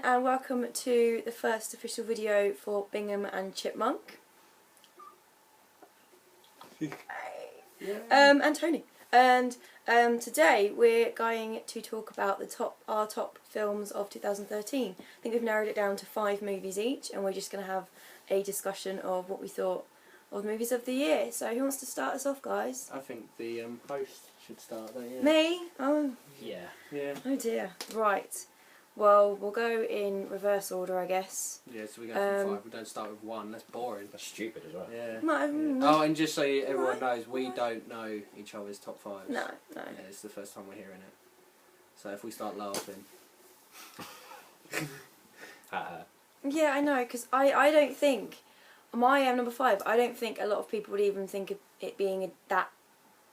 and welcome to the first official video for Bingham and Chipmunk. And Tony. And today we're going to talk about our top films of 2013. I think we've narrowed it down to 5 movies each, and we're just going to have a discussion of what we thought of movies of the year. So who wants to start us off, guys? I think the host should start there, yeah. Me? Oh. Yeah. Oh dear. Right. Well, we'll go in reverse order, I guess. Yeah, so we go from 5. We don't start with 1. That's boring. That's stupid as well. Yeah. No, Oh, and just so everyone knows, we don't know each other's top 5s. No. Yeah, it's the first time we're hearing it. So if we start laughing... Yeah, I know, because I don't think... My number 5, I don't think a lot of people would even think of it being that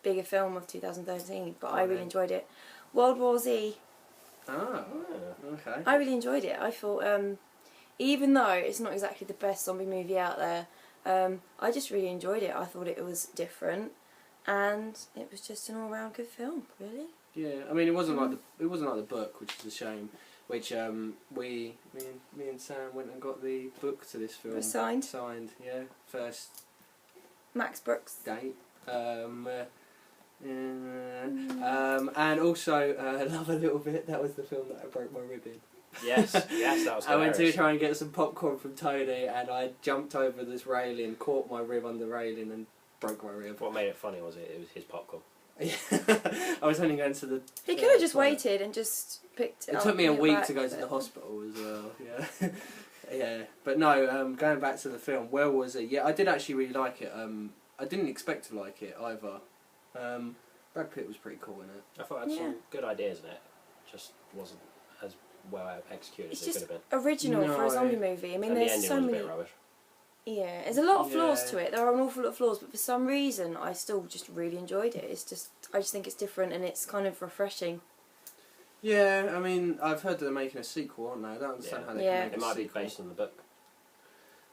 big a film of 2013, but I really enjoyed it. World War Z. Oh, okay. I really enjoyed it. I thought, even though it's not exactly the best zombie movie out there, I just really enjoyed it. I thought it was different, and it was just an all-round good film, really. Yeah, I mean, it wasn't like the book, which is a shame. Which me and Sam went and got the book to this film. Signed. Signed, yeah. First Max Brooks. date. And also Love a Little Bit. That was the film that I broke my rib in. Yes, that was hilarious. I went to try and get some popcorn from Tony, and I jumped over this railing, caught my rib on the railing, and broke my rib. What made it funny was it was his popcorn. I was only going to the... He could have just waited and just picked it up. It took me a week back, to go to the hospital as well, yeah. Yeah, but no, going back to the film, where was it? Yeah, I did actually really like it. I didn't expect to like it either. Brad Pitt was pretty cool in it. I thought it had some good ideas in it. Just wasn't as well executed It's as it just could have been. original for a zombie movie. I mean, And there's the so ending was many... a bit rubbish. Yeah, there's a lot of flaws to it. There are an awful lot of flaws, but for some reason I still just really enjoyed it. I just think it's different and it's kind of refreshing. Yeah, I mean, I've heard that they're making a sequel, aren't they? I don't understand how they can make a sequel. It might be based on the book.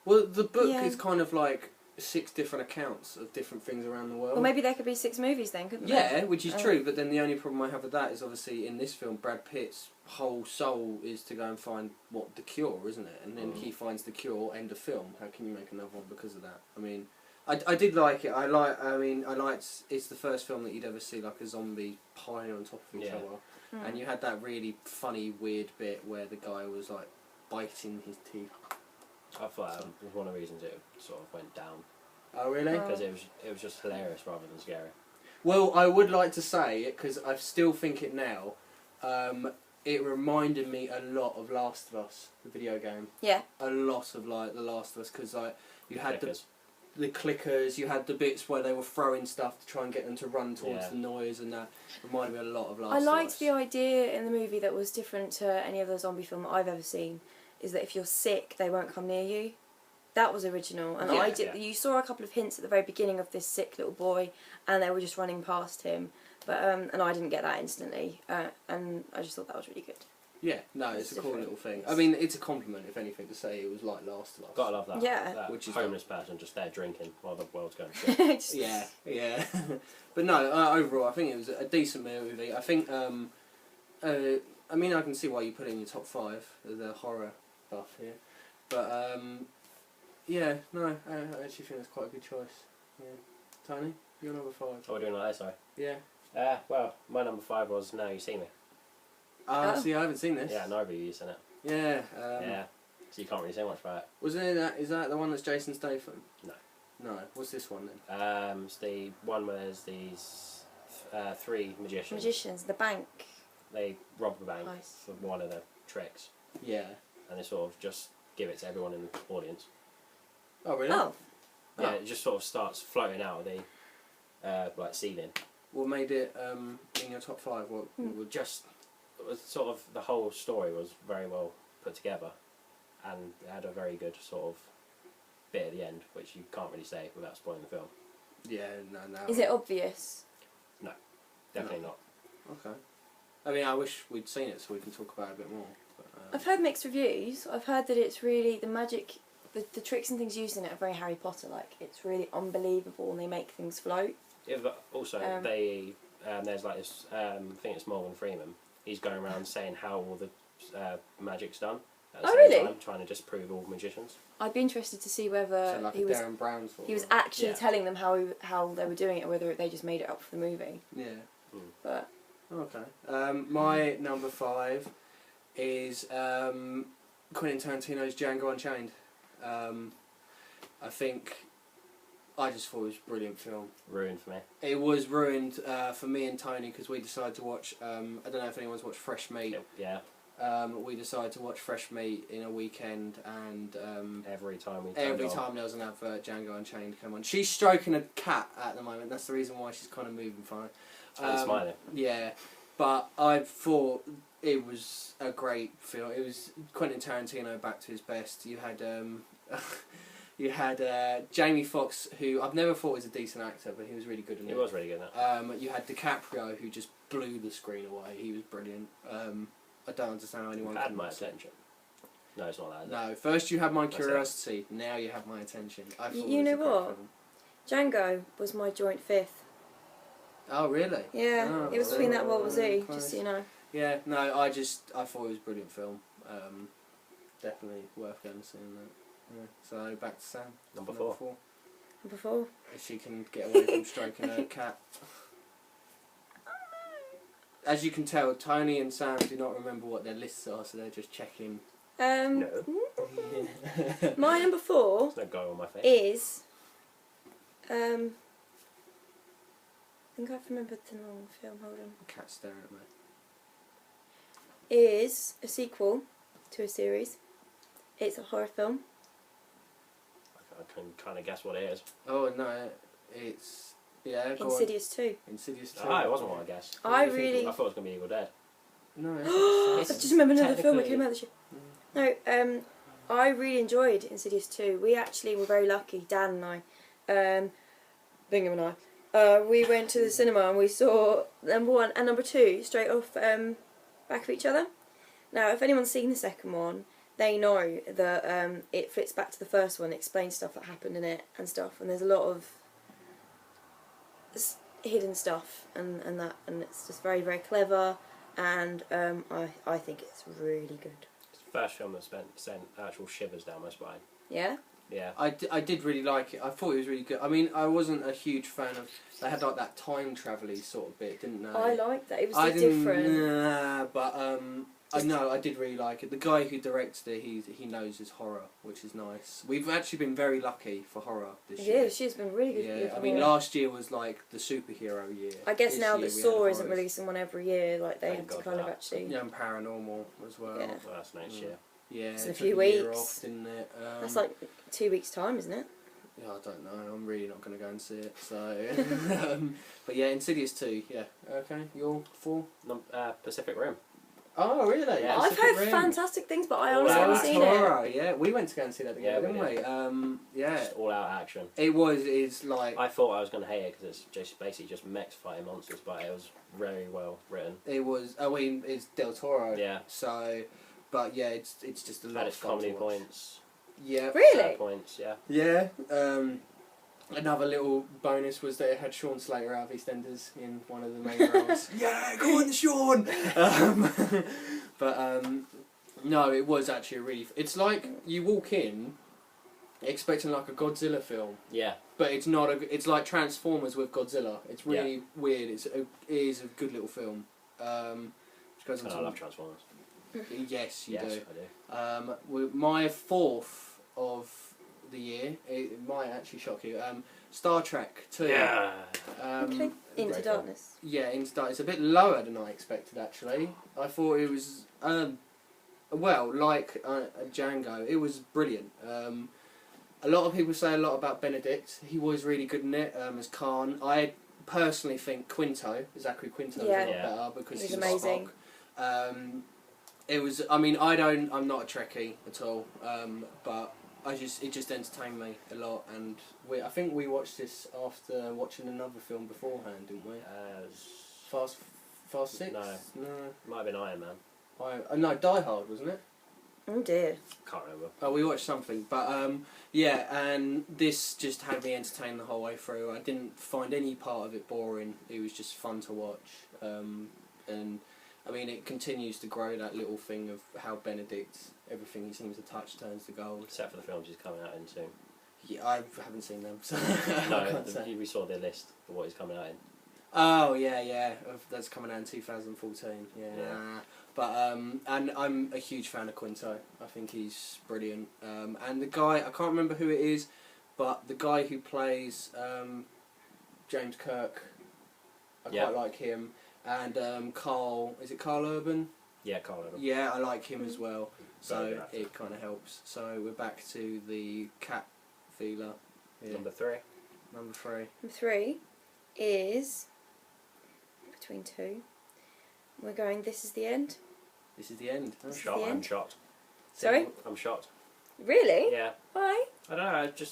Well, the book is kind of like 6 different accounts of different things around the world. Well, maybe there could be 6 movies then, couldn't there? Yeah, which is true, but then the only problem I have with that is obviously in this film, Brad Pitt's whole soul is to go and find the cure, isn't it? And then he finds the cure, end of film. How can you make another one because of that? I mean, I did like it. I liked. It's the first film that you'd ever see like a zombie piling on top of each other, and you had that really funny, weird bit where the guy was like biting his teeth. I thought that was one of the reasons it sort of went down. Oh really? Because it was just hilarious rather than scary. Well, I would like to say it because I still think it now. It reminded me a lot of Last of Us, the video game. Yeah. A lot of like The Last of Us because you had the clickers, you had the bits where they were throwing stuff to try and get them to run towards the noise, and that reminded me a lot of Last of Us. I liked the idea in the movie that was different to any other zombie film that I've ever seen, is that if you're sick, they won't come near you. That was original, and you saw a couple of hints at the very beginning of this sick little boy, and they were just running past him. But and I didn't get that instantly, and I just thought that was really good. Yeah, no, it's a cool little thing. I mean, it's a compliment, if anything, to say it was like Last of Us. Gotta love that. Yeah. That which is homeless person just there drinking while the world's going shit. Yeah. But no, overall, I think it was a decent movie. I think, I mean, I can see why you put it in your top 5, the horror buff here. But, yeah, no, I actually think that's quite a good choice. Yeah. Tony, you're number 5. Oh, we're doing like that, sorry. Yeah. Well, my number 5 was Now You See Me. See, I haven't seen this. Yeah, neither of you seen it. Yeah. Yeah. So you can't really say much about it. Is that the one that's Jason Statham? No. No. What's this one then? It's the one where there's these 3 magicians. Magicians, the bank. They rob the bank Nice. for one of the tricks. Yeah. And they sort of just give it to everyone in the audience. Oh really? Oh. Yeah, it just sort of starts floating out of the like ceiling. What made it in your top 5? It was sort of the whole story was very well put together, and it had a very good sort of bit at the end, which you can't really say without spoiling the film. Yeah, no. Is it obvious? No, definitely not. Okay. I mean, I wish we'd seen it so we can talk about it a bit more. But, I've heard mixed reviews. I've heard that it's really the magic, the tricks and things used in it are very Harry Potter-like. It's really unbelievable, and they make things float. Yeah, but also there's like this. I think it's Morgan Freeman. He's going around saying how all the magic's done, at the Oh, same really? time, trying to disprove all magicians. I'd be interested to see whether So like a he was Darren Brown sort of. he was actually Yeah. telling them how they were doing it, or whether they just made it up for the movie. Yeah. But Okay. My number 5 is Quentin Tarantino's Django Unchained. I think I just thought it was a brilliant film. Ruined for me. It was ruined for me and Tony because we decided to watch. I don't know if anyone's watched Fresh Meat. Yeah. We decided to watch Fresh Meat in a weekend, and Every time we every time there was an advert, Django Unchained come on. She's stroking a cat at the moment. That's the reason why she's kind of moving funny. And smiling. Yeah, but I thought it was a great film. It was Quentin Tarantino back to his best. You had you had Jamie Foxx, who I've never thought was a decent actor, but he was really good in it. He was really good in that. You had DiCaprio, who just blew the screen away. He was brilliant. I don't understand how anyone Had can my attention. No, it's not that. Is it? No, first you had my That's curiosity. Now you have my attention. I thought You it was know a great what? film. Django was my joint 5th. Oh really? Yeah, Oh, it was between that and World War Z, close. just so you know. Yeah, no, I thought it was a brilliant film. Definitely worth going and seeing that. Yeah. So back to Sam. Number 4. Number 4. If she can get away from stroking her cat. As you can tell, Tony and Sam do not remember what their lists are, so they're just checking. No. My number 4 There's no guy on my face. is I think I've remembered the wrong film, hold on. Cat staring at me. Is a sequel to a series. It's a horror film. I can kind of guess what it is. Oh no, it's yeah. Go Insidious 2. On. Insidious 2. Ah, it wasn't what I guessed. I do you think really... I thought it was going to be Evil Dead. No. I it's just remembered another film that technically- came out this year. No, I really enjoyed Insidious 2. We actually were very lucky, Dan and I, Bingham and I, we went to the cinema and we saw number 1 and number 2 straight off back of each other. Now, if anyone's seen the second one, they know that it flips back to the first one, explains stuff that happened in it and stuff, and there's a lot of hidden stuff and it's just very, very clever, and I think it's really good. It's the first film that sent actual shivers down my spine. Yeah? Yeah. I did really like it. I thought it was really good. I mean, I wasn't a huge fan of. They had like that time travel-y sort of bit, didn't they? I liked that. It was I just didn't, different. Nah, but I know I did really like it. The guy who directed it, he knows his horror, which is nice. We've actually been very lucky for horror this year. Yeah, she's been really good. Yeah, for I mean, horror. last year was like the superhero year. I guess This now year that we had Saw isn't horrors. releasing one every year, like they Thank had to God kind for of that. actually. Young Paranormal as well. Yeah. Well, that's next year. Yeah, It's in a it few took year weeks. off, didn't it? That's like 2 weeks' time, isn't it? Yeah, I don't know. I'm really not going to go and see it. So, but yeah, Insidious 2. Yeah. Okay, you're 4. Pacific Rim. Oh, really? Yeah. I've Pacific heard Rim. fantastic things, but I All honestly out haven't seen it. Horror, yeah. We went to go and see that together, Yeah, we didn't we? Yeah. Just all out action. It was. It's like I thought I was going to hate it because it's just basically just mechs fighting monsters, but it was very well written. it was. I mean, it's Del Toro. Yeah. So, but yeah, it's just a lot Had of its fun comedy to watch. points. Yeah. Really? Sad points, yeah. Yeah. Another little bonus was that it had Sean Slater out of EastEnders in one of the main roles. Yeah, go on, Sean. But no, it was actually a really. It's like you walk in expecting like a Godzilla film, Yeah. but it's not a. It's like Transformers with Godzilla. It's really weird. It is a good little film. Which goes on And to I love Transformers. Yes, you Yes, do. I do. My 4th of the year, it might actually shock you. Star Trek 2. Yeah. Okay. Into Great Darkness. Yeah, Into Darkness. It's a bit lower than I expected, actually. I thought it was, well, like Django, it was brilliant. A lot of people say a lot about Benedict. He was really good in it as Khan. I personally think Zachary Quinto, is a lot Yeah. better because He's he's amazing. Spock. It was. I mean, I'm not a Trekkie at all, but it just entertained me a lot, and I think we watched this after watching another film beforehand, didn't we? Fast Six? No. No. Might have been Iron Man. No, Die Hard, wasn't it? Oh dear. Can't remember. Oh, we watched something, but yeah, and this just had me entertained the whole way through. I didn't find any part of it boring. It was just fun to watch, and I mean, it continues to grow that little thing of how Benedict, everything he seems to touch turns to gold. Except for the films he's coming out in soon. Yeah, I haven't seen them, so No, we saw the list of what he's coming out in. Oh yeah. That's coming out in 2014. Yeah. But and I'm a huge fan of Quinto. I think he's brilliant. And the guy, I can't remember who it is, but the guy who plays James Kirk, I quite like him. And Carl, is it Carl Urban? Yeah, Carl Urban. Yeah, I like him as well. Very So good it kind of helps. So we're back to the cat feeler. Yeah. Number 3. Number 3. Number 3 is between 2. We're going. This is the end. This is the end. Huh? Shocked. I'm shocked. Sorry? I'm shocked. Really? Yeah. Why? I don't know.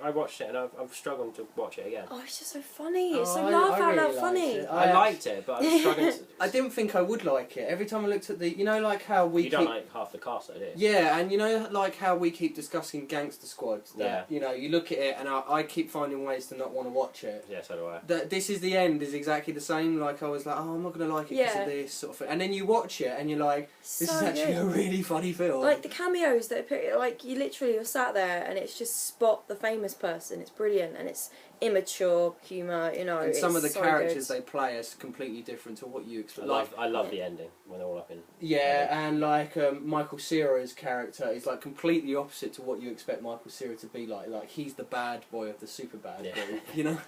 I watched it and I've struggled to watch it again. Oh, it's just so funny. It's so I laugh out really loud liked funny. it. I liked it, but I'm struggling to... I didn't think I would like it. Every time I looked at the, you know, like how we You don't like half the cast, though, do you? Yeah, and you know, like how we keep discussing Gangster Squad. That, you know, you look at it, and I keep finding ways to not want to watch it. Yeah, so do I. This is the end is exactly the same. Like I was like, oh, I'm not gonna like it because of this sort of thing. And then you watch it, and you're like, this is actually a really funny film. Like the cameos that are like you literally are sat there, and it's just spot the famous person. It's brilliant, and it's immature humour, you know. And some of the so characters good. they play are completely different to what you expect. I love the ending when they're all up in. Yeah, and like Michael Cera's character is like completely opposite to what you expect Michael Cera to be like. Like he's the bad boy of the super bad boy. You know,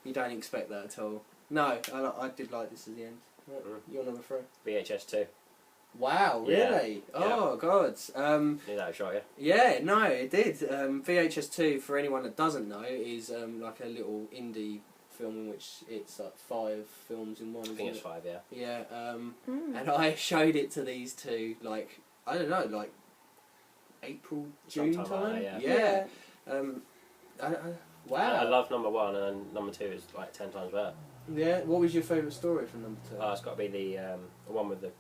you don't expect that at all. No, I did like This Is the End. You're number 3. VHS 2. Wow, really? Yeah. Oh God. Knew that shot, yeah. Yeah, no, it did. VHS 2, for anyone that doesn't know, is like a little indie film in which it's like 5 films in one. I think it's 5, yeah. Yeah, and I showed it to these two, like, I don't know, like April, June Sometime time. like that, Yeah. Wow. I love number 1, and then number 2 is like 10 times better. Yeah. What was your favourite story from number 2? It's got to be the one with the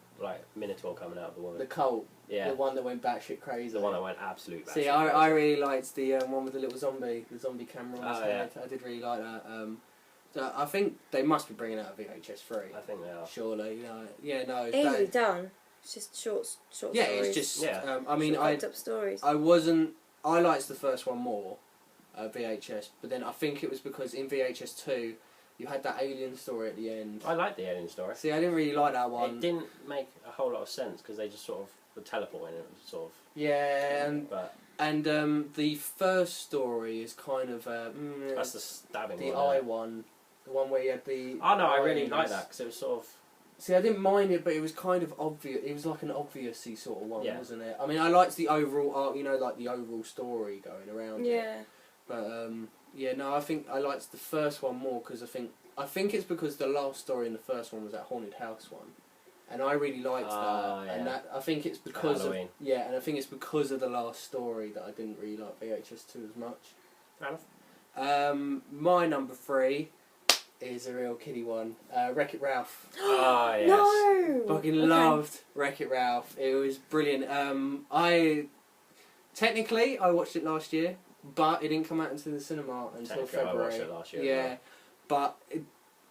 Minotaur coming out of the woman. The cult. Yeah. The one that went batshit crazy. The one that went absolute batshit See, I really liked the one with the little zombie, the zombie camera on his head. I did really like that. So I think they must be bringing out a VHS 3. I think they are. Surely, you know. Yeah, no. Easily done. It's just short Yeah, stories. it's just. Yeah. I mean, fucked up stories. I wasn't. I liked the first one more, VHS. But then I think it was because in VHS 2, you had that alien story at the end. I liked the alien story. See, I didn't really like that one. It didn't make a whole lot of sense because they just sort of were teleporting. It was sort of. Yeah, and but the first story is kind of that's the stabbing the one. eye one, the one where you had the. Oh no, I really eyes. like that because it was sort of. See, I didn't mind it, but it was kind of obvious. It was like an obviously sort of one, Yeah. wasn't it? I mean, I liked the overall art, you know, like the overall story going around. Yeah. It. But yeah, no, I think I liked the first one more because I think it's because the last story in the first one was that haunted house one, and I really liked that. Yeah. And that I think it's because of Halloween. and I think it's because of the last story that I didn't really like VHS 2 as much. Fair enough. My number 3 is a real kiddie one. Wreck-It Ralph. Oh yes. No. Fucking loved Wreck-It Ralph. It was brilliant. I watched it last year, but it didn't come out into the cinema until Technically, February. I watched it last year. Yeah, but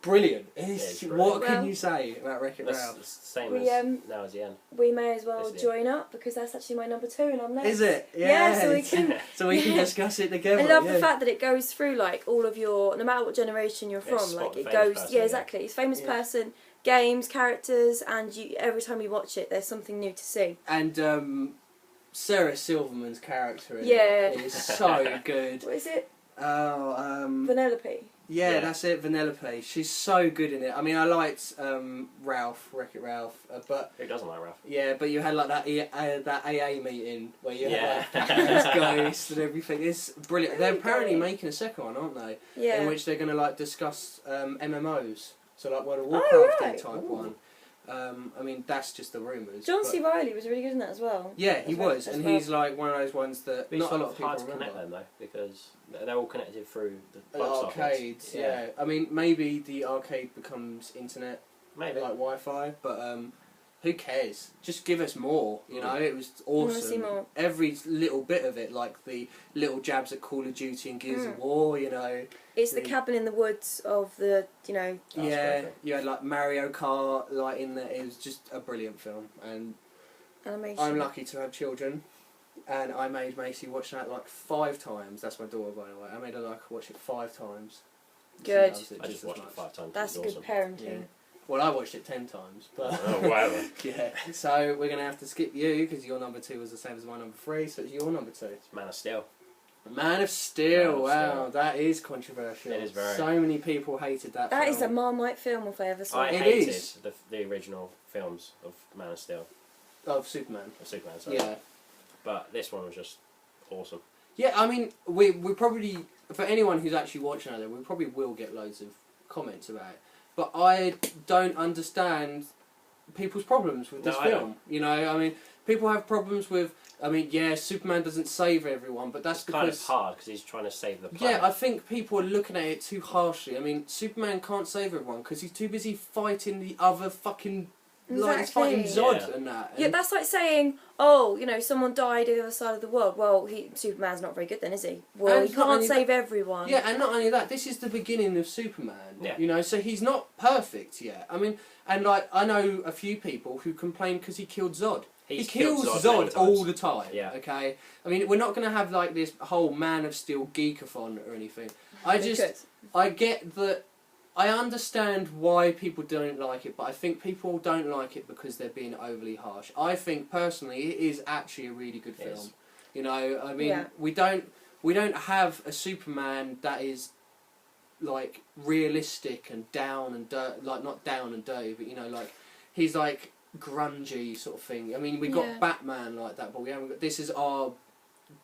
brilliant. It's What brilliant. can Well, you say about Wreck-It That's Ralph? the same We, as now as the end. We may as well This year. join up because that's actually my number 2 and I'm next. Is it? Yeah, so we can. So we can discuss it together. I love the fact that it goes through like all of your, no matter what generation you're Yeah, from, spot like the it famous goes. person, Yeah, yeah. exactly. It's famous Yeah. person, games, characters, and you. Every time you watch it, there's something new to see. And Sarah Silverman's character in Yeah. it is so good. What is it? Oh, Vanellope. yeah, Yeah. that's it, Vanellope. She's so good in it. I mean, I liked Ralph, Wreck-It Ralph, but Who doesn't like Ralph? yeah, but you had like that that AA meeting where you Yeah. had like this ghost and everything. It's brilliant. They're apparently Great. making a second one, aren't they? Yeah. In which they're going to like discuss MMOs, so like World of Oh, Warcraft right. type Ooh. one. I mean, that's just the rumours. John but- C. Reilly was really good in that as well. Yeah, he As well- was, as and well. he's like one of those ones that It's not a sort lot of of people hard to remember. connect them though because they're all connected through the The plug sockets. arcades, I mean, maybe the arcade becomes internet, Maybe. like Wi-Fi, but who cares? Just give us more. You know, it was awesome. See more. Every little bit of it, like the little jabs at Call of Duty and Gears of War. You know, it's the cabin in the woods of the, you know. Yeah, you had like Mario Kart, like in there. It was just a brilliant film, and Animation. I'm lucky to have children. And I made Macy watch that like 5 times. That's my daughter, by the way. I made her like watch it 5 times. Good. I just watched it 5 times. That's good awesome. parenting. Yeah. Well, I watched it 10 times, but whatever. yeah. So we're gonna have to skip you because your number 2 was the same as my number 3. So it's your number 2. It's Man of Steel. Man of Steel. Man of Wow, Steel. that is controversial. It is very. So many people hated that. That film. is a Marmite film if I ever saw I it. hated is. the original films of Man of Steel. Of Superman. Of Superman, sorry. Yeah. But this one was just awesome. Yeah, I mean, we probably, for anyone who's actually watching out there, we probably will get loads of comments about it. But I don't understand people's problems with this No, I film. don't. You know, I mean, people have problems with, I mean, yeah, Superman doesn't save everyone, but that's It's because... kind of hard because he's trying to save the planet. Yeah, I think people are looking at it too harshly. I mean, Superman can't save everyone because he's too busy fighting the other fucking... Like, he's fighting Exactly. Zod and that. Yeah, and- that's like saying, oh, you know, someone died on the other side of the world. Well, Superman's not very good then, is he? Well, And he not can't only save everyone. Yeah, and not only that, this is the beginning of Superman. Yeah. You know, so he's not perfect yet. I mean, and like, I know a few people who complain because he killed Zod. He's he kills killed Zod many Zod all times. the time. Yeah. Okay? I mean, we're not going to have like this whole Man of Steel geekathon or anything. I They just, could. I get that, I understand why people don't like it, but I think people don't like it because they're being overly harsh. I think personally it is actually a really good It film. is. You know, I mean, Yeah. we don't have a Superman that is like realistic and down and like not down and dirty, but you know, like he's like grungy sort of thing. I mean, we got Yeah. Batman like that, but we haven't got. This is our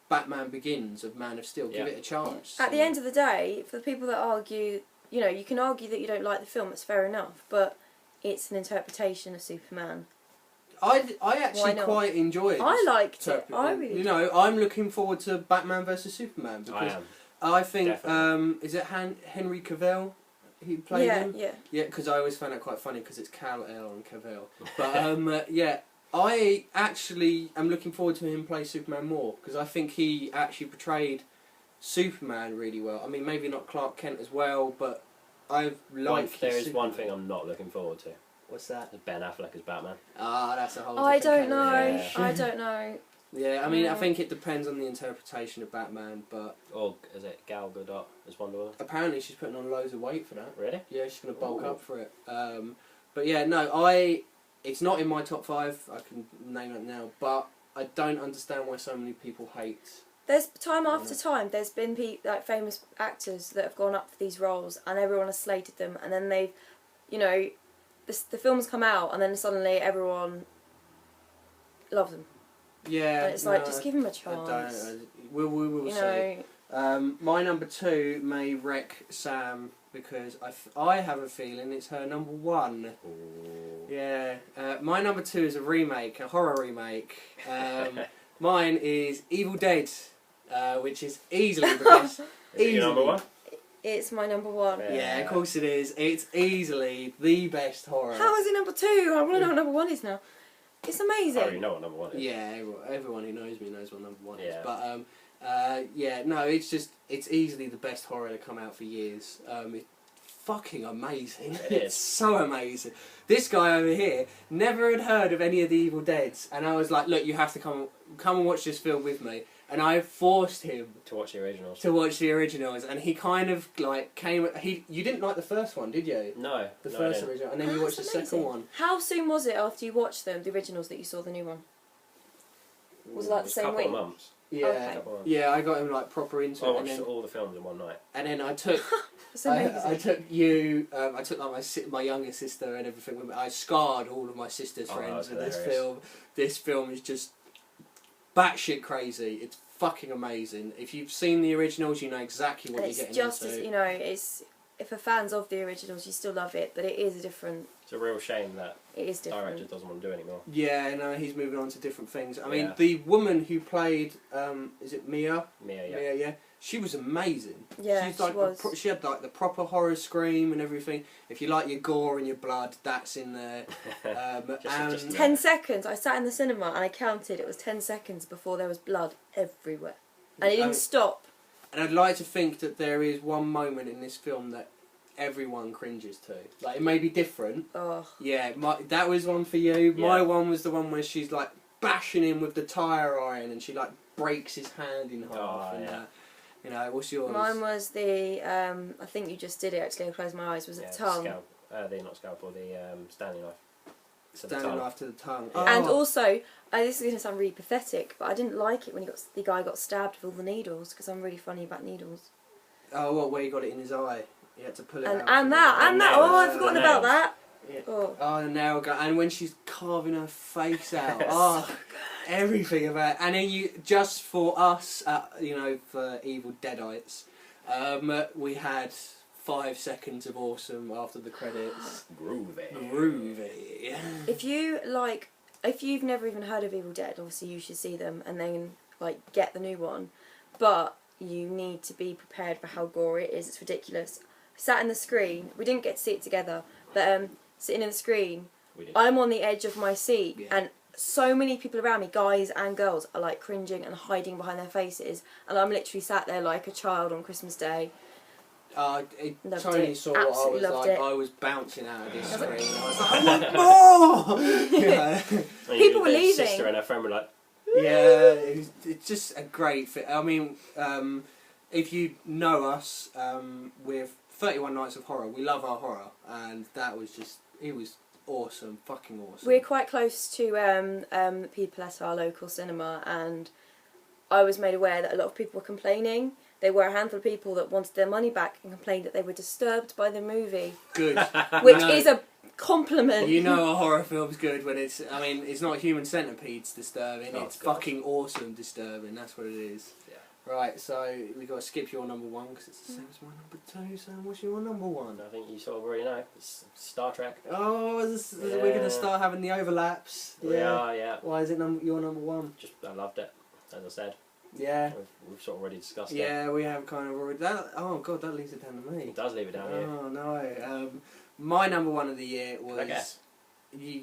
Batman Begins of Man of Steel. Give Yeah. it a chance. At the end of the day, for the people that argue, you know, you can argue that you don't like the film, it's fair enough, but it's an interpretation of Superman. I Why actually not? quite enjoyed. I liked it. interpret- I really You know, I'm looking forward to Batman versus Superman I because am. I think Definitely. is it Henry Cavill? He played yeah, him. yeah. Yeah, because I always found that quite funny because it's Kal-El and Cavill. But yeah, I actually am looking forward to him play Superman more because I think he actually portrayed Superman really well. I mean, maybe not Clark Kent as well, but I like. There his is one Superman. thing I'm not looking forward to. What's that? Ben Affleck as Batman. Ah, that's a whole. I different don't know. category. Yeah. I don't know. Yeah, I mean, I Yeah. think it depends on the interpretation of Batman, but Or is it Gal Gadot as Wonder Woman? apparently she's putting on loads of weight for that. Really? Yeah, she's going to bulk Ooh. up for it. But yeah, no, it's not in my top 5, I can name it now, but I don't understand why so many people hate. There's time after time. There's been like famous actors that have gone up for these roles, and everyone has slated them, and then they've, you know, the films come out, and then suddenly everyone loves them. Yeah, And it's like, no, just give him a I chance. don't. We will You see. know, My number 2 may wreck Sam because I have a feeling it's her number 1. Ooh. Yeah, my number 2 is a remake, a horror remake. Mine is Evil Dead, which is easily the best. Is it your number Easily. 1? it's my number 1. Yeah. Yeah, of course it is. It's easily the best horror. How is it number 2? I want to know what number 1 is now. It's amazing. I already know what number 1 is. Yeah, everyone who knows me knows what number 1 is. Yeah. But yeah, no, it's easily the best horror to come out for years. It's fucking amazing. It It's is. so amazing. This guy over here never had heard of any of the Evil Deads, and I was like, look, you have to come and watch this film with me. And I forced him To watch the originals. to watch the originals, and he kind of like came. You didn't like the first one, did you? No. The no, I first didn't. original, and then you Oh, watched the that's second amazing. one. How soon was it after you watched them, the originals, that you saw the new one? Was it like the a same couple week? of months. Yeah, Okay. Couple of months. yeah, I got him like proper into I it, and watched then, all the films in one night. and then I took. It's amazing. I took you. I took like my younger sister and everything with me. I scarred all of my sister's Oh, friends that's with this hilarious. film. This film is just batshit crazy. It's fucking amazing. If you've seen the originals, you know exactly what And you're it's getting just into. as, you know, it's, if a fans of the originals, you still love it, but it is a different It's a real shame that it is the different. director doesn't want to do anymore. Yeah, no, he's moving on to different things. I mean, Yeah. the woman who played, is it Mia? Mia, yeah. Mia, yeah. She was amazing. Yeah, She's like she was. She had like the proper horror scream and everything. If you like your gore and your blood, that's in there. Just 10 seconds. I sat in the cinema and I counted. It was 10 seconds before there was blood everywhere, and it didn't stop. And I'd like to think that there is one moment in this film that everyone cringes to. Like, it may be different. Oh. Yeah, that was one for you. Yeah. My one was the one where she's like bashing him with the tyre iron and she like breaks his hand in half. Oh, and, yeah. you know, what's yours? Mine was the. I think you just did it. Actually, I closed my eyes. Was it tongue? Not scalpel. The Stanley knife. Standing after the tongue. Yeah. And Oh. also, this is going to sound really pathetic, but I didn't like it when the guy got stabbed with all the needles, because I'm really funny about needles. Oh, what? Where he got it in his eye? He had to pull it out. And that. Oh, I've forgotten about that. Yeah. Oh. Oh, the nail gun. And when she's carving her face out. Oh, everything about it. And then you, just for us, you know, for Evil Deadites, we had 5 seconds of awesome after the credits. Groovy. If you've never even heard of Evil Dead, obviously you should see them and then like get the new one. But you need to be prepared for how gory it is. It's ridiculous. Sat in the screen. We didn't get to see it together, but sitting in the screen, I'm on the edge of my seat, and so many people around me, guys and girls, are like cringing and hiding behind their faces, and I'm literally sat there like a child on Christmas Day. Tony saw what I Absolutely was loved like. it. I was bouncing out of this screen. I was like, I want more! Yeah. People were leaving. Sister and her friend were like, Yeah, it's just a great fit. I mean, if you know us, with 31 Nights of Horror, we love our horror, and that was just, it was awesome, fucking awesome. We're quite close to people at our local cinema, and I was made aware that a lot of people were complaining. There were a handful of people that wanted their money back and complained that they were disturbed by the movie. Good. Which is a compliment. You know a horror film's good when it's, I mean, it's not Human Centipede's disturbing, it's fucking awesome disturbing, that's what it is. yeah. Right, so we got to skip your number one because it's the same as my number two. Sam, what's your number one? I think you sort of already know. It's Star Trek. Oh, we're going to start having the overlaps. We are, yeah. Why is it your number one? Just I loved it, as I said. Yeah. We've sort of already discussed it. Yeah, we have kind of already. Oh god, that leaves it down to me. It does leave it down to you. Oh no. My number one of the year was. Okay.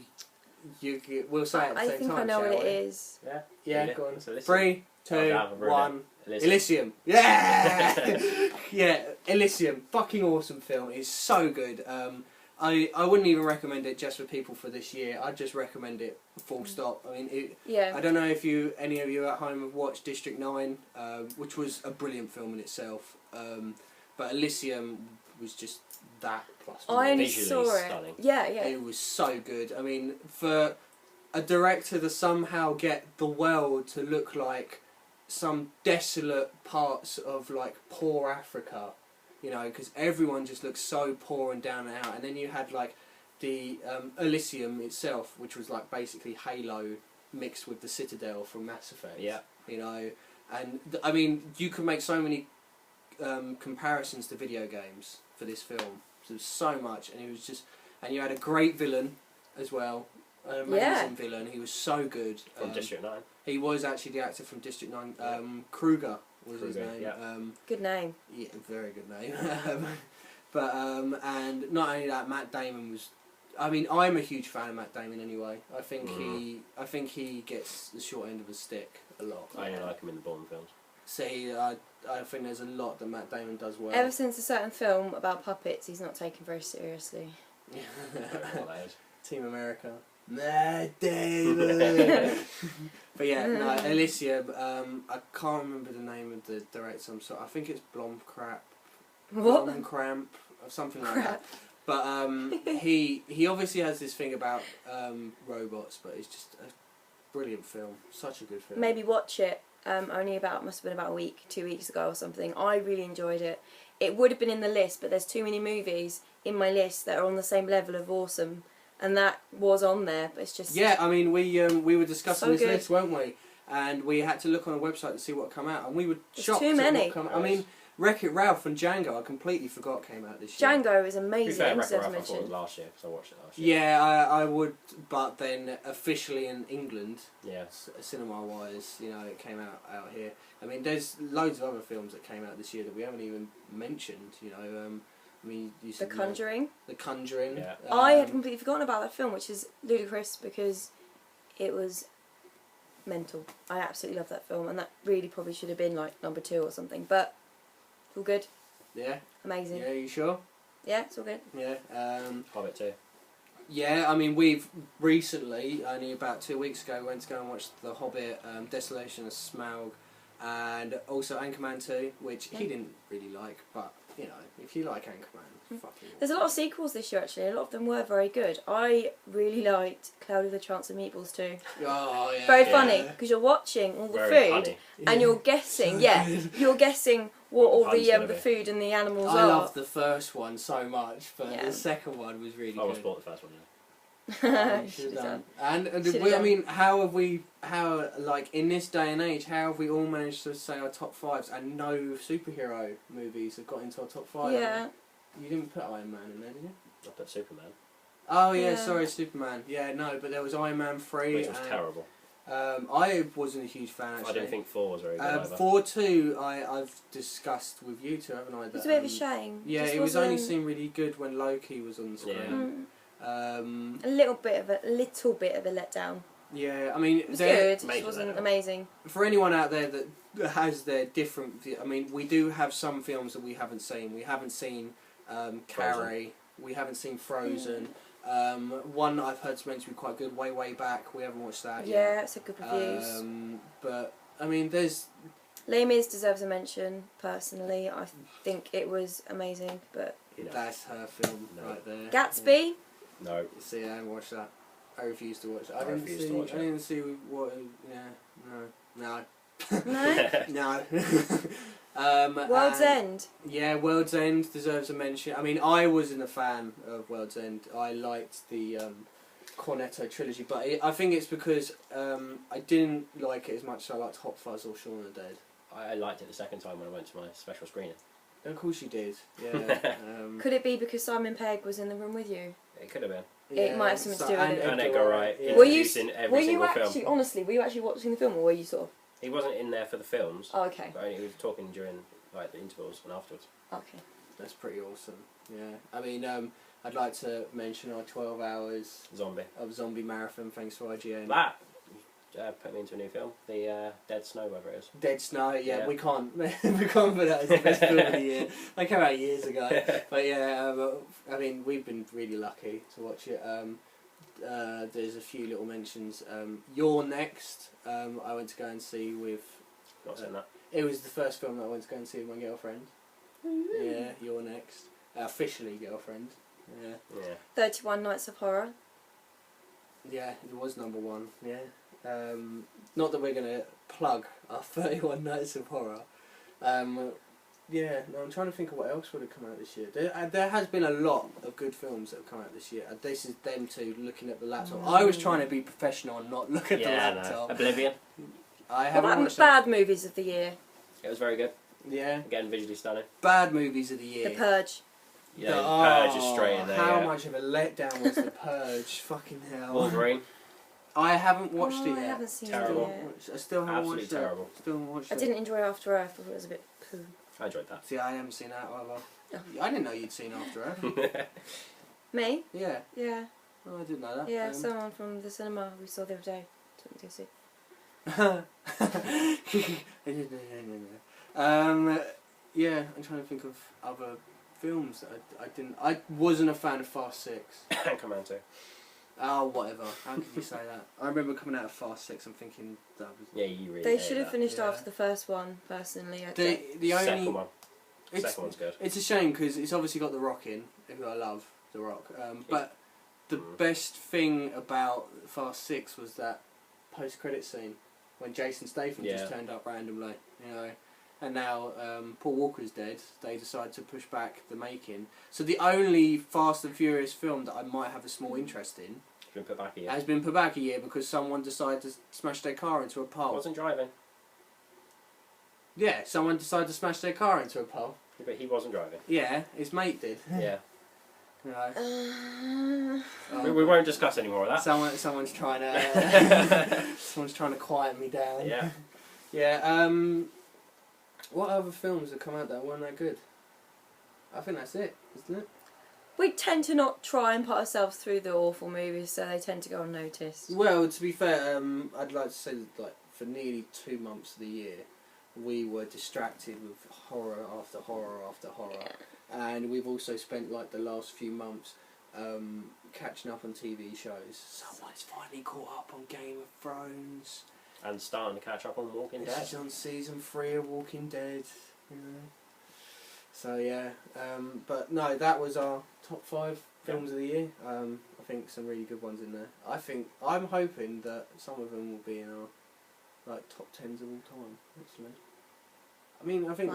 You we'll say it at the I same think time. I know what shall it we? is. Yeah. Yeah, go on. So listen. 3, 2, I've ruined 1. it. Elysium. Yeah. Yeah. Elysium. Fucking awesome film. It's so good. I wouldn't even recommend it just for people for this year. I'd just recommend it full stop. I mean, I don't know if any of you at home have watched District 9, which was a brilliant film in itself. But Elysium was just that plus. I only Visually saw it. stunning. Yeah. It was so good. I mean, for a director to somehow get the world to look like some desolate parts of like poor Africa, you know, because everyone just looks so poor and down and out. And then you had like the Elysium itself, which was like basically Halo mixed with the Citadel from Mass Effect. Yeah. You know, and I mean, you could make so many comparisons to video games for this film. There's so much, and it was just, and you had a great villain as well, an amazing villain. He was so good. From District 9. He was actually the actor from District 9. Kruger was his name. Yeah. Good name. Yeah, very good name. But and not only that, Matt Damon was. I mean, I'm a huge fan of Matt Damon anyway. I think he gets the short end of the stick a lot. I only like him in the Bond films. See, I think there's a lot that Matt Damon does well. Ever since a certain film about puppets, he's not taken very seriously. I don't know what that is. Team America. Matt Damon. But yeah, no, Elysium. I can't remember the name of the director. I'm sorry. I think it's Blomkamp. What? Blomkamp or something like that. But he obviously has this thing about robots, but it's just a brilliant film. Such a good film. Maybe watch it. Must have been about a week, 2 weeks ago or something. I really enjoyed it. It would have been in the list, but there's too many movies in my list that are on the same level of awesome, and that was on there. But it's just I mean, we were discussing so this good. list, weren't we? And we had to look on a website to see what come out, and we were There's shocked. too at many. what come. I mean, Wreck-It Ralph and Django, I completely forgot came out this year. Django is To be amazing. fair, deserves Wreck-It a Ralph I thought mention. was last year, because I watched it last year. Yeah, I would, but then officially in England, Yeah. cinema-wise, you know, it came out here. I mean, there's loads of other films that came out this year that we haven't even mentioned, you know. I mean, you The said, Conjuring. The Conjuring. Yeah. I had completely forgotten about that film, which is ludicrous because it was mental. I absolutely love that film, and that really probably should have been like number 2 or something. But it's all good, Yeah. amazing. Yeah, you sure? Yeah, it's all good. Yeah. Hobbit too. Yeah, I mean, we've recently, only about 2 weeks ago, went to go and watch The Hobbit, Desolation of Smaug, and also Anchorman 2, which he didn't really like, but, you know, if you like Anchorman, fuck you. There's a lot of sequels this year actually. A lot of them were very good. I really liked Cloud with a Chance of Meatballs too. Oh, yeah. Very Yeah. funny because you're watching all the Very food punny. and you're guessing. You're guessing what all pun's the gonna be. food and the animals I are. loved the first one so much, but Yeah. the second one was really I almost good. bought the first one. Yeah. You Should've should have done. done. And Should've we, I done. mean, like, in this day and age, how have we all managed to say our top 5s and no superhero movies have got into our top 5? Yeah. You didn't put Iron Man in there, did you? I put Superman, Oh, yeah, Yeah. sorry, Superman. Yeah, no, but there was Iron Man 3. which was and, terrible. I wasn't a huge fan, actually. I didn't think 4 was very good either. 4 2, I've discussed with you two, haven't I? It's that, a bit of a shame. Yeah, Just it was only wasn't- seemed really good when Loki was on the screen. Yeah. a little bit of a letdown. Yeah, I mean, It was there- good. It Major wasn't letdown. amazing. for anyone out there that has their different, I mean, we do have some films that we haven't seen. We haven't seen Carrie. We haven't seen Frozen. One I've heard's meant to be quite good. Way back. We haven't watched that Yeah, yet. it's a good reviews. But I mean, there's Les Mis deserves a mention. Personally, I think it was amazing. But You know. that's her film No. right there. Gatsby, No. See, I haven't watched that. I refuse to watch it. I refuse to watch I it. didn't see what. Yeah, no. no. No. World's and- End. Yeah, World's End deserves a mention. I mean, I wasn't a fan of World's End. I liked the Cornetto trilogy, but I think it's because I didn't like it as much as I liked Hot Fuzz or Shaun of the Dead. I liked it the second time when I went to my special screening. Of course you did. Yeah. Could it be because Simon Pegg was in the room with you? It could have been. It might have something to do with it. And Edgar Wright. Yeah. Were you Introducing every were you single actually film. honestly? Were you actually watching the film, or were you sort of? He wasn't in there for the films, Oh, okay. but only he was talking during like the intervals and afterwards. Okay. That's pretty awesome. Yeah. I mean, I'd like to mention our 12 hours Zombie. of zombie marathon. Thanks to IGN. That put me into a new film, the Dead Snow, whatever it is. Dead Snow, yeah, Yeah. we can't put that as the best film of the year. They came out years ago, but yeah, I mean, we've been really lucky to watch it. There's a few little mentions. You're Next. I went to go and see with. Not saying that. It was the first film that I went to go and see with my girlfriend. Yeah, You're Next. Officially girlfriend. Yeah. Yeah. 31 Nights of Horror. Yeah, it was number 1. Yeah. Not that we're gonna plug our 31 Nights of Horror. Yeah, no, I'm trying to think of what else would have come out this year. There has been a lot of good films that have come out this year. This is them two looking at the laptop. I was trying to be professional and not look at the Yeah, laptop. no. Oblivion. I What haven't about watched that. bad movies of the year? It was very good. Yeah, Again, visually stunning. bad movies of the year. The Purge. Yeah, Purge is straight in there. How yeah. much of a letdown was The Purge? Fucking hell. Wolverine. I haven't watched it I yet. haven't seen Terrible. it yet. I still haven't Absolutely watched terrible. it. Still haven't watched I it. didn't enjoy After Earth. I thought it was a bit poo. I enjoyed that. See, I haven't seen that either. Oh. I didn't know you'd seen After Earth. Me? Yeah. Yeah. Oh, I didn't know that. Yeah, someone from the cinema we saw the other day took me to see. Yeah, I'm trying to think of other films that I didn't. I wasn't a fan of Fast 6. Anchorman 2. Oh, whatever. How could you say that? I remember coming out of Fast 6 and thinking that was. Yeah, you really They hated should have that. finished Yeah. after the first one, personally. I'd The say. the only Second one. it's, Second one's good. it's a shame because it's obviously got The Rock in, who I love, The Rock. But the best thing about Fast 6 was that post-credit scene when Jason Statham just Yeah. turned up randomly, you know. And now Paul Walker's dead. They decide to push back the making. So the only Fast and Furious film that I might have a small interest in It's been put back a year. has been put back a year because someone decided to smash their car into a pole. Wasn't driving. Yeah, someone decided to smash their car into a pole. But he wasn't driving. Yeah, his mate did. Yeah. No. We won't discuss any more of that. Someone's trying to someone's trying to quiet me down. Yeah. Yeah. What other films have come out that weren't that good? I think that's it, isn't it? We tend to not try and put ourselves through the awful movies, so they tend to go unnoticed. Well, to be fair, I'd like to say that, like, for nearly 2 months of the year, we were distracted with horror after horror after horror, and we've also spent like the last few months catching up on TV shows. Someone's finally caught up on Game of Thrones, and starting to catch up on Walking Dead. This is on season 3 of Walking Dead. You know. So yeah, but no, that was our top 5 films of the year. I think some really good ones in there. I'm hoping that some of them will be in our like top 10s of all time. Actually, I mean, I think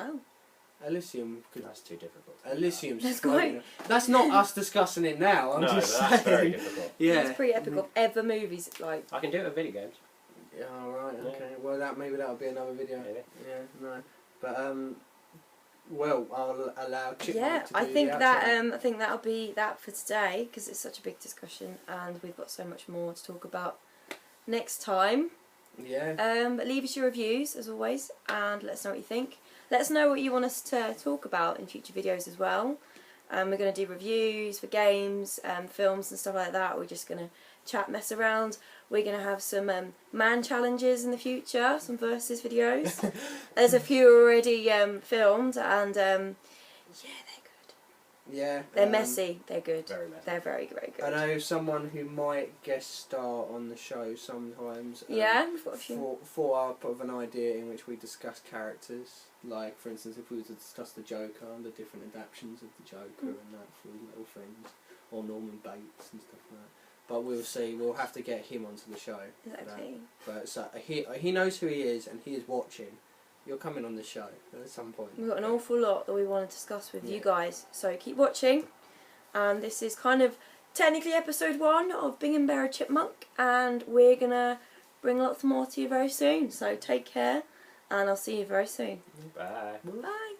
Elysium could. That's too difficult. Elysium's That's quite. That's not us discussing it now. I'm no, just but that's saying. very difficult. Yeah, It's pretty epic of ever movies. Like I can do it with video games. Yeah, alright, Yeah. okay. Well, maybe that'll be another video. Maybe. Yeah, no, but well, I'll allow Chipmunk to do I think the that outro. I think that'll be that for today because it's such a big discussion and we've got so much more to talk about next time. Yeah. But leave us your reviews as always and let us know what you think. Let us know what you want us to talk about in future videos as well. We're going to do reviews for games, films and stuff like that. We're just going to chat, mess around. We're going to have some man challenges in the future, some versus videos. There's a few already filmed and yeah, they're good. Yeah. They're messy, they're good. Very messy. They're very, very good. I know someone who might guest star on the show sometimes. Yeah, we've got a few. For up of an idea in which we discuss characters. Like, for instance, if we were to discuss the Joker and the different adaptations of the Joker and that for little things. Or Norman Bates and stuff like that. But we'll see. We'll have to get him onto the show. Exactly. But so he knows who he is and he is watching. You're coming on the show at some point. We've got an awful lot that we want to discuss with you guys. So keep watching. And this is kind of technically episode 1 of Bingham Chipmunk. And we're going to bring lots more to you very soon. So take care. And I'll see you very soon. Bye. Bye.